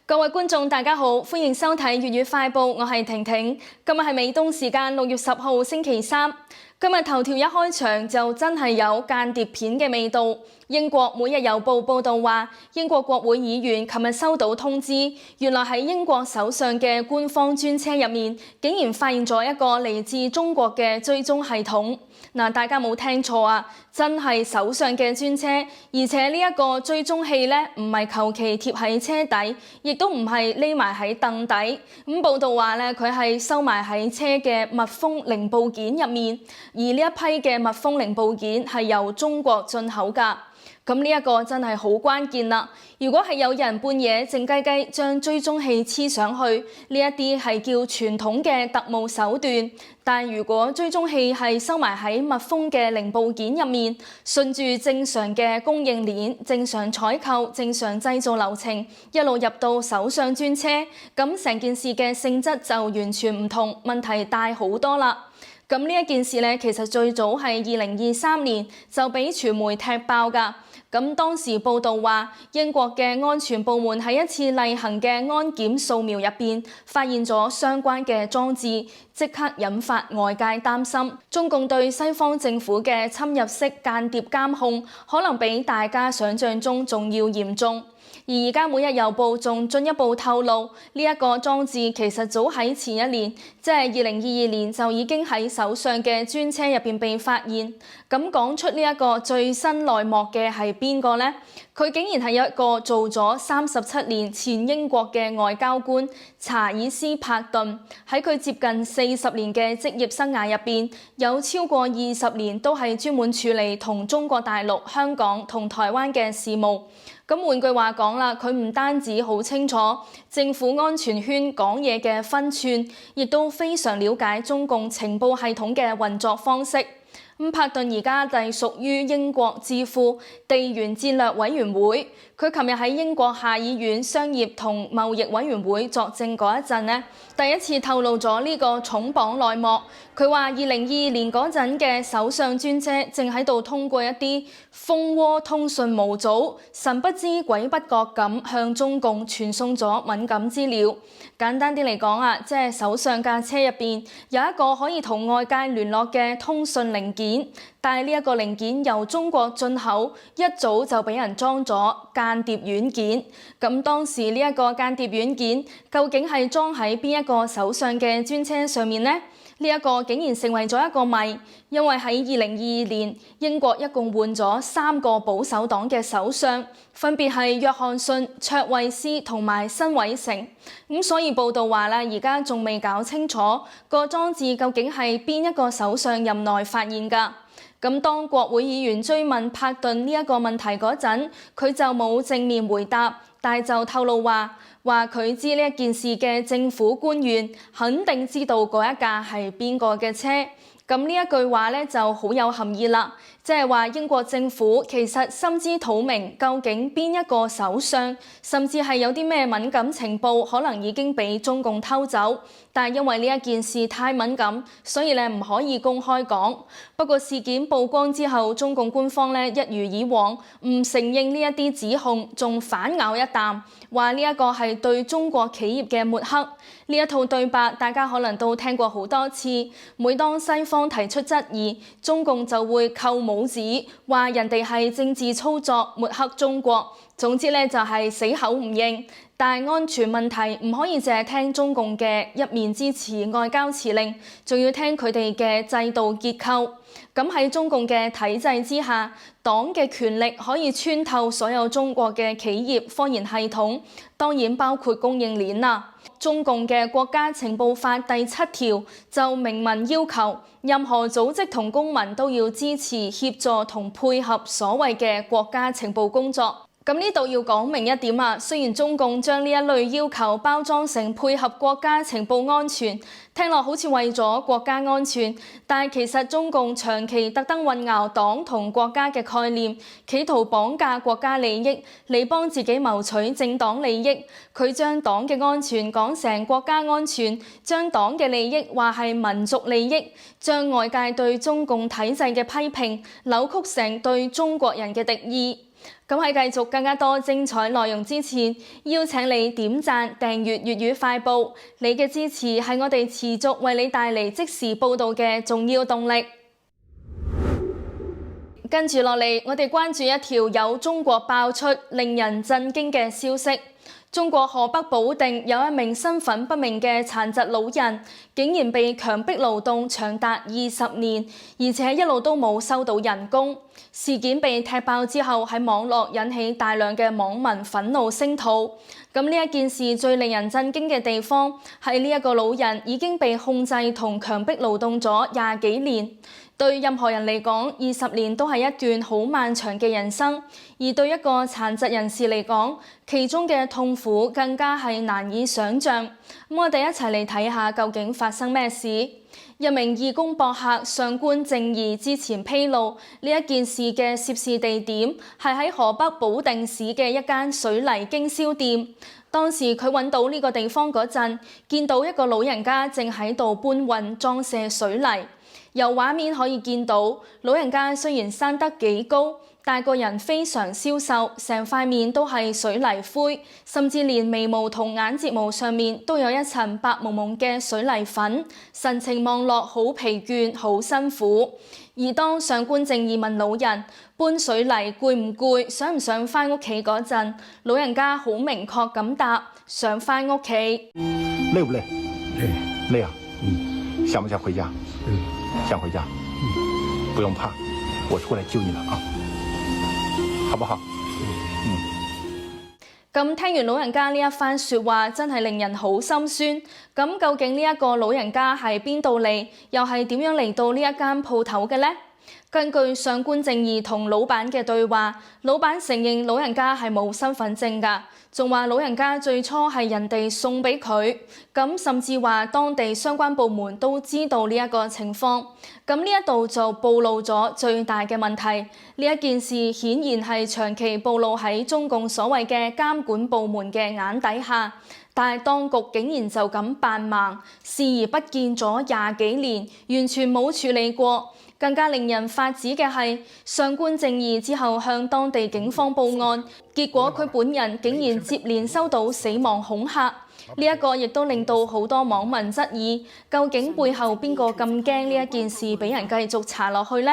各位觀眾大家好，歡迎收睇粵語快報，我係婷婷。今日係美東時間6月10號星期三。今日頭條一開場就真係有間諜片嘅味道。英國每日郵報報道話，英國國會議員琴日收到通知，原來喺英國首相嘅官方專車入面，竟然發現咗一個嚟自中國嘅追蹤系統。嗱，大家冇聽錯啊，真係首相嘅專車，而且呢一個追蹤器呢，唔係求其貼喺車底，亦都唔係匿埋喺凳底。咁報道話呢，佢係收埋喺車嘅密封零部件入面，而呢一批嘅密封零部件係由中國進口㗎。咁呢一個真係好關鍵啦！如果係有人半夜靜雞雞將追蹤器黐上去，呢一啲係叫傳統嘅特務手段。但如果追蹤器係收埋喺密封嘅零部件入面，順住正常嘅供應鏈、正常採購、正常製造流程，一路入到首相專車，咁成件事嘅性質就完全唔同，問題大好多啦。咁呢一件事呢，其實最早係2023年就俾傳媒踢爆㗎。咁當時報道話，英國嘅安全部門喺一次例行嘅安檢掃描入邊，發現咗相關嘅裝置，即刻引發外界擔心，中共對西方政府嘅侵入式間諜監控，可能比大家想象中仲要嚴重。而家每日郵報仲進一步透露，呢一個裝置其實早喺前一年，即係2022年就已經喺首相嘅專車入邊被發現。咁講出呢一個最新內幕嘅係邊個呢？佢竟然係一個做咗37年前英國嘅外交官查爾斯·柏頓。喺佢接近40年嘅職業生涯入邊，有超過20年都係專門處理同中國大陸、香港同台灣嘅事務。咁換句話講啦，佢唔單止好清楚政府安全圈講嘢嘅分寸，亦都非常了解中共情報系統嘅運作方式。柏頓而家隸屬於英國智庫地緣戰略委員會。佢琴日喺英國下議院商業同貿易委員會作證嗰一陣呢，第一次透露咗呢個重磅內幕。佢話2022年嗰陣嘅首相專車正喺度通過一啲蜂窩通訊模組，神不知鬼不覺咁向中共傳送咗敏感資料。簡單啲嚟講啊，即係首相架車入邊有一個可以同外界聯絡嘅通訊零件，但係呢一個零件由中國進口，一早就俾人裝咗間諜軟件。咁當時呢一個間諜軟件究竟係裝喺邊一個首相嘅專車上面呢？呢一個竟然成為咗一個謎，因為喺2022年，英國一共換咗3個保守黨嘅首相，分別係約翰遜、卓慧思同埋辛偉誠。咁所以報道話啦，而家仲未搞清楚個裝置究竟係邊一個首相任內發現㗎。咁當國會議員追問柏頓呢一個問題嗰陣，佢就冇正面回答，但係就透露話佢知呢一件事嘅政府官員肯定知道嗰一架係邊個嘅車。咁呢一句話咧就好有含義啦，即係話英國政府其實心知肚明究竟邊一個首相，甚至係有啲咩敏感情報可能已經俾中共偷走，但係因為呢一件事太敏感，所以咧唔可以公開講。不過事件曝光之後，中共官方咧一如以往唔承認呢一啲指控，仲反咬一啖，話呢一個係對中國企業嘅抹黑。呢一套對白大家可能都聽過好多次，每當西方提出質疑，中共就會扣帽子，話人哋係政治操作，抹黑中國。總之咧就係死口唔認。但係安全問題唔可以淨係聽中共嘅一面之詞外交辭令，仲要聽佢哋嘅制度結構。咁喺中共嘅體制之下，黨嘅權力可以穿透所有中國嘅企業科研系統，當然包括供應鏈啦。中共嘅國家情報法第7條就明文要求，任何組織同公民都要支持、協助同配合所謂嘅國家情報工作。咁呢度要講明一點啊，雖然中共將呢一類要求包裝成配合國家情報安全，聽落好似為咗國家安全，但係其實中共長期特登混淆黨同國家嘅概念，企圖綁架國家利益嚟幫自己謀取政黨利益。佢將黨嘅安全講成國家安全，將黨嘅利益話係民族利益，將外界對中共體制嘅批評扭曲成對中國人嘅敵意。咁喺繼續更加多精彩內容之前，邀請你點讚、訂閱粵語快報。你嘅支持係我哋持續為你帶嚟即時報導嘅重要動力。跟住落嚟，我哋關注一條有中國爆出令人震驚嘅消息。中國河北保定有一名身份不明嘅殘疾老人，竟然被強迫勞動長達20年，而且一路都冇收到人工。事件被踢爆之後，喺網絡引起大量嘅網民憤怒聲討。咁呢一件事最令人震驚嘅地方係呢一個老人已經被控制同強迫勞動咗20幾年。對任何人嚟講，20年都係一段好漫長嘅人生，而對一個殘疾人士嚟講，其中嘅痛苦更加係難以想像。咁我哋一齊嚟睇下究竟發生咩事。一名義工博客上官正義之前披露，呢一件事嘅涉事地點係喺河北保定市嘅一間水泥經銷店。當時佢揾到呢個地方嗰陣，見到一個老人家正喺度搬運裝卸水泥。由畫面可以見到，老人家雖然生得幾高，但個人非常消瘦，成塊面都係水泥灰，甚至連眉毛同眼睫毛上面都有一層白蒙蒙嘅水泥粉，神情望落好疲倦、好辛苦。而當上官正義問老人搬水泥攰唔攰、想唔想返屋企嗰陣，老人家好明確咁答：想返屋企。累唔累？累啊。想唔想回家？想回家，不用怕，我出來救你了啊，好不好？咁聽完老人家呢一番說話，真係令人好心酸。咁究竟呢一個老人家係邊度嚟，又係點樣嚟到呢一間鋪頭嘅呢？根據上官正義同老闆嘅對話，老闆承認老人家係冇身份證㗎，仲話老人家最初係人哋送俾佢，咁甚至話當地相關部門都知道呢一個情況。咁呢一度就暴露咗最大嘅問題，呢一件事顯然係長期暴露喺中共所謂嘅監管部門嘅眼底下，但係當局竟然就咁扮盲，視而不見咗20幾年，完全冇處理過。更加令人髮指嘅係，上官正義之後向當地警方報案，結果佢本人竟然接連收到死亡恐嚇。呢一個亦都令到好多網民質疑，究竟背後邊個咁驚呢一件事俾人繼續查落去呢？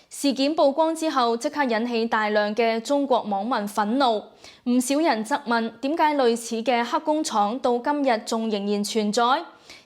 事件曝光之後，即刻引起大量嘅中國網民憤怒，唔少人質問點解類似嘅黑工廠到今日仲仍然存在？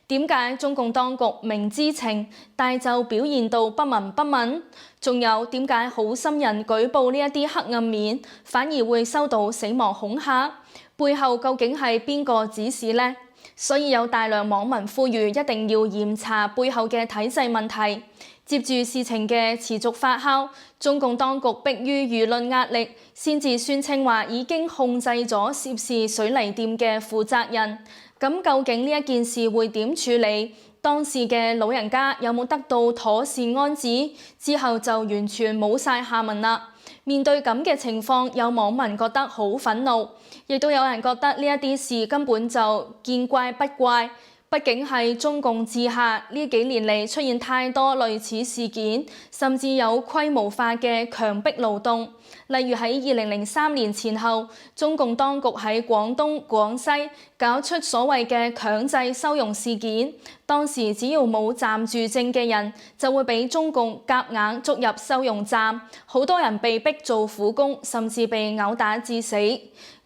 點解中共當局明知情，但就表現到不聞不問？仲有點解好心人舉報呢一啲黑暗面，反而會收到死亡恐嚇？背後究竟係邊個指使呢？所以有大量網民呼籲一定要嚴查背後嘅體制問題。接住事情嘅持續發酵，中共當局迫於輿論壓力，先至宣稱話已經控制咗涉事水泥店嘅負責人。咁究竟呢一件事會點處理？當時嘅老人家有冇得到妥善安置？之後就完全冇晒下文啦。面對咁嘅情況，有網民覺得好憤怒，亦都有人覺得呢一啲事根本就見怪不怪。畢竟係中共治下呢幾年嚟出現太多類似事件，甚至有規模化嘅強迫勞動。例如喺2003年前後，中共當局喺廣東、廣西搞出所謂嘅強制收容事件。當時只要冇暫住證嘅人，就會俾中共夾硬捉入收容站，好多人被逼做苦工，甚至被毆打致死。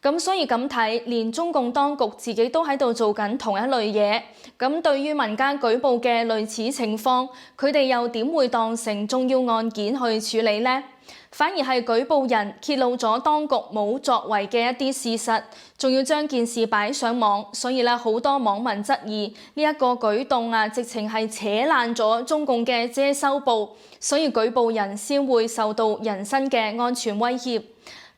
咁所以咁睇，連中共當局自己都喺度做緊同一類嘢。咁對於民間舉報嘅類似情況，佢哋又點會當成重要案件去處理呢？反而係舉報人揭露咗當局冇作為嘅一啲事實，仲要將件事擺上網，所以咧好多網民質疑呢一個舉動啊，直情係扯爛咗中共嘅遮羞布，所以舉報人先會受到人身嘅安全威脅。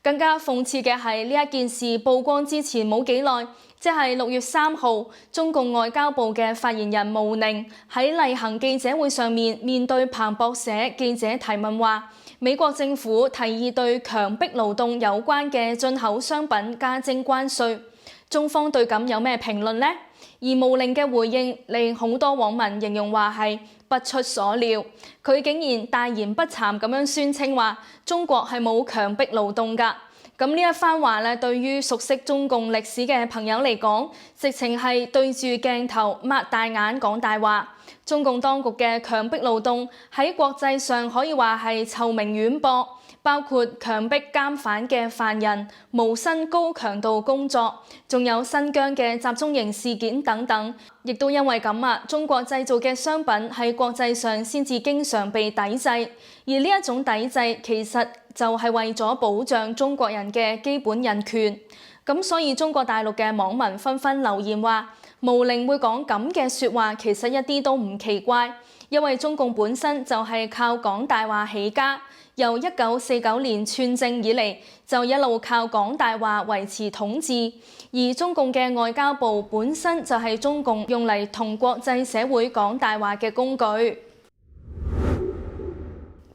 更加諷刺嘅係呢一件事曝光之前冇幾耐，即係6月3號，中共外交部嘅發言人毛寧喺例行記者會上面對彭博社記者提問話，美國政府提議對強迫勞動有關嘅進口商品加徵關稅，中方對咁有咩評論呢？而毛寧嘅回應令好多網民形容話係不出所料，佢竟然大言不慚咁樣宣稱話中國係冇強迫勞動㗎，咁呢一番話咧，對於熟悉中共歷史嘅朋友嚟講，直情係對住鏡頭擘大眼講大話。中共當局嘅強迫勞動喺國際上可以話係臭名遠播，包括強迫監犯嘅犯人無薪高強度工作，仲有新疆嘅集中營事件等等。亦都因為咁啊，中國製造嘅商品喺國際上先至經常被抵制，而呢一種抵制其實就係為咗保障中國人嘅基本人權。咁所以中國大陸嘅網民紛紛留言話，毛寧會講咁嘅説話，其實一啲都唔奇怪，因為中共本身就係靠講大話起家，由1949年篡政以嚟，就一路靠講大話維持統治，而中共嘅外交部本身就係中共用嚟同國際社會講大話嘅工具。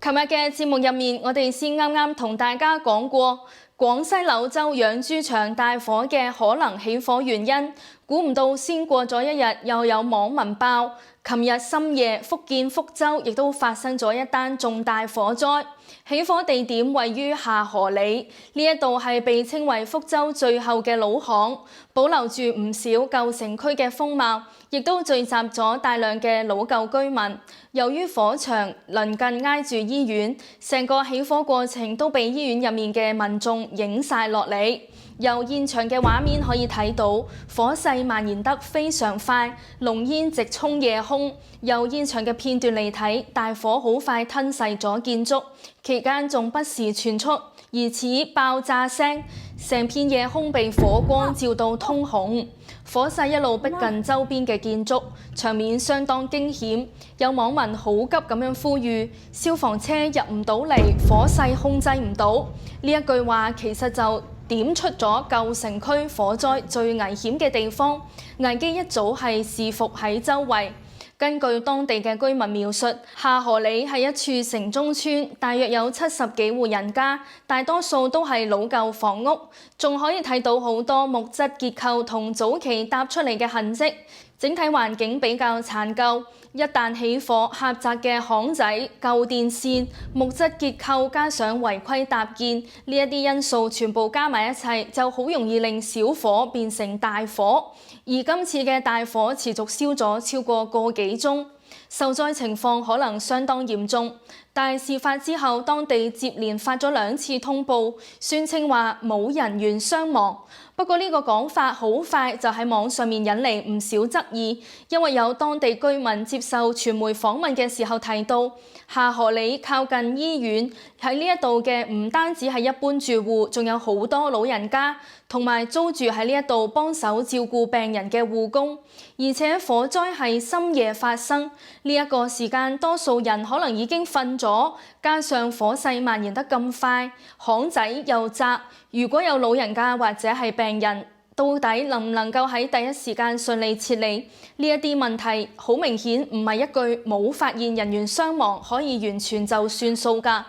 琴日嘅節目入面，我哋先啱啱同大家講過廣西柳州養豬場大火嘅可能起火原因，估唔到先過咗一日，又有網民爆，琴日深夜福建福州亦都發生咗一單重大火災，起火地點位於下河里，呢一度係被稱為福州最後嘅老巷，保留住唔少舊城區嘅風貌，亦都聚集咗大量嘅老舊居民。由於火場鄰近挨住醫院，成個起火過程都被醫院入面嘅民眾影晒落嚟。由現場嘅畫面可以睇到，火勢蔓延得非常快，濃煙直衝夜空。由現場嘅片段嚟睇，大火好快吞噬咗建築，期間仲不時傳出疑似爆炸聲，成片夜空被火光照到通紅。火勢一路逼近周邊嘅建築，場面相當驚險。有網民好急咁樣呼籲消防車入唔到嚟，火勢控制唔到。呢一句話其實就點出咗舊城區火災最危險嘅地方，危機一早係視伏喺周圍。根據當地嘅居民描述，下河里係一處城中村，大約有70幾戶人家，大多數都係老舊房屋，仲可以睇到好多木質結構同早期搭出嚟嘅痕跡，整體環境比較殘舊。一旦起火，狹窄嘅巷仔、舊電線、木質結構加上違規搭建，呢一啲因素全部加埋一齊，就好容易令小火變成大火。而今次嘅大火持續燒咗超過個幾鐘，受災情況可能相當嚴重。但係事發之後，當地接連發咗2次通報，宣稱話冇人員傷亡。不過呢個講法好快就喺網上面引嚟唔少質疑，因為有當地居民接受傳媒訪問嘅時候提到，下河里靠近醫院，喺呢一度嘅唔單止係一般住戶，仲有好多老人家，同埋租住喺呢一度幫手照顧病人嘅護工。而且火災係深夜發生，呢一個時間多數人可能已經瞓咗，加上火勢蔓延得咁快，巷仔又窄，如果有老人家或者係病人，到底能唔能夠喺第一時間順利撤離？呢一啲問題好明顯唔係一句冇發現人員傷亡可以完全就算數㗎。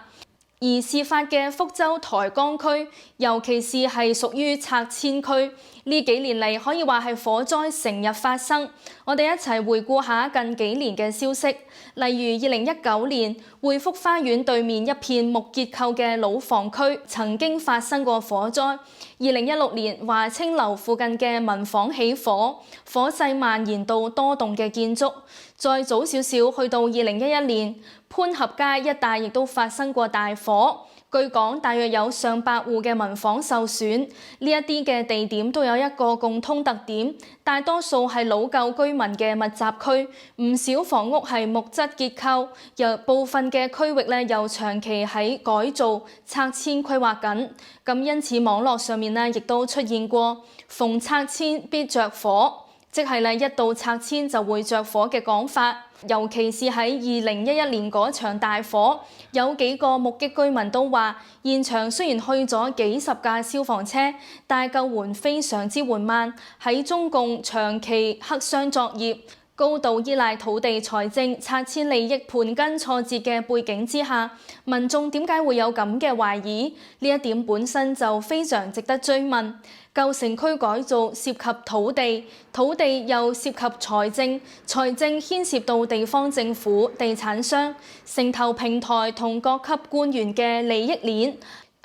而事發嘅福州台江區，尤其是係屬於拆遷區，呢幾年嚟可以話係火災成日發生。我哋一齊回顧下近幾年嘅消息，例如2019年匯福花園對面一片木結構嘅老房區曾經發生過火災；2016年華清樓附近嘅民房起火，火勢蔓延到多棟嘅建築。再早少少去到2011年，潘合街一帶亦都發生過大火。據講，大約有上百戶嘅民房受損。呢一啲嘅地點都有一個共通特點，大多數係老舊居民嘅密集區，唔少房屋係木質結構，有部分嘅區域咧又長期喺改造、拆遷規劃緊。咁因此網絡上面咧亦都出現過逢拆遷必着火，即係咧一到拆遷就會着火嘅講法。尤其是喺2011年嗰場大火，有幾個目擊居民都話，現場雖然去咗幾十架消防車，但救援非常之緩慢。喺中共長期黑箱作業、高度依賴土地財政、拆遷利益盤根錯節嘅背景之下，民眾點解會有咁嘅懷疑？呢一點本身就非常值得追問。舊城區改造涉及土地，土地又涉及財政，財政牽涉到地方政府、地產商、城投平台同各級官員嘅利益鏈。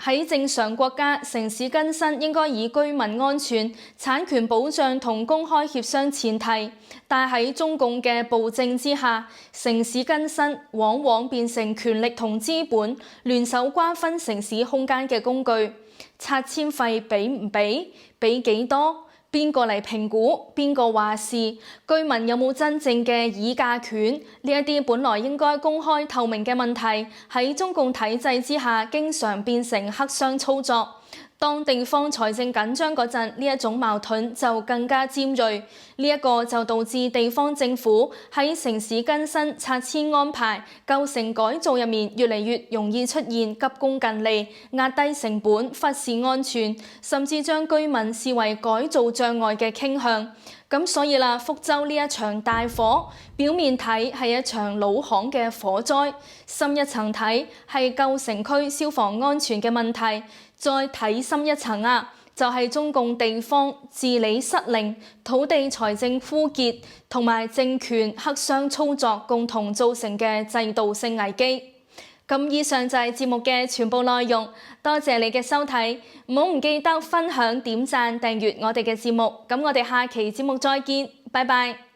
喺正常國家，城市更新應該以居民安全、產權保障同公開協商前提，但喺中共嘅暴政之下，城市更新往往變成權力同資本聯手瓜分城市空間嘅工具。拆遷費俾唔俾？俾幾多？邊個嚟評估？邊個話事？居民有冇真正嘅議價權？呢一啲本來應該公開透明嘅問題，喺中共體制之下，經常變成黑箱操作。當地方財政緊張嗰陣，呢一種矛盾就更加尖鋭。呢一個就導致地方政府喺城市更新、拆遷安排、舊城改造入面，越嚟越容易出現急功近利、壓低成本、忽視安全，甚至將居民視為改造障礙嘅傾向。咁所以啦，福州呢一場大火，表面睇係一場老巷嘅火災，深一層睇係舊城區消防安全嘅問題。再睇深一層啊，就係中共地方治理失靈、土地財政枯竭同埋政權黑箱操作共同造成嘅制度性危機。咁以上就係節目嘅全部內容，多謝你嘅收睇，唔記得分享、點讚、訂閱我哋嘅節目。咁我哋下期節目再見，拜拜。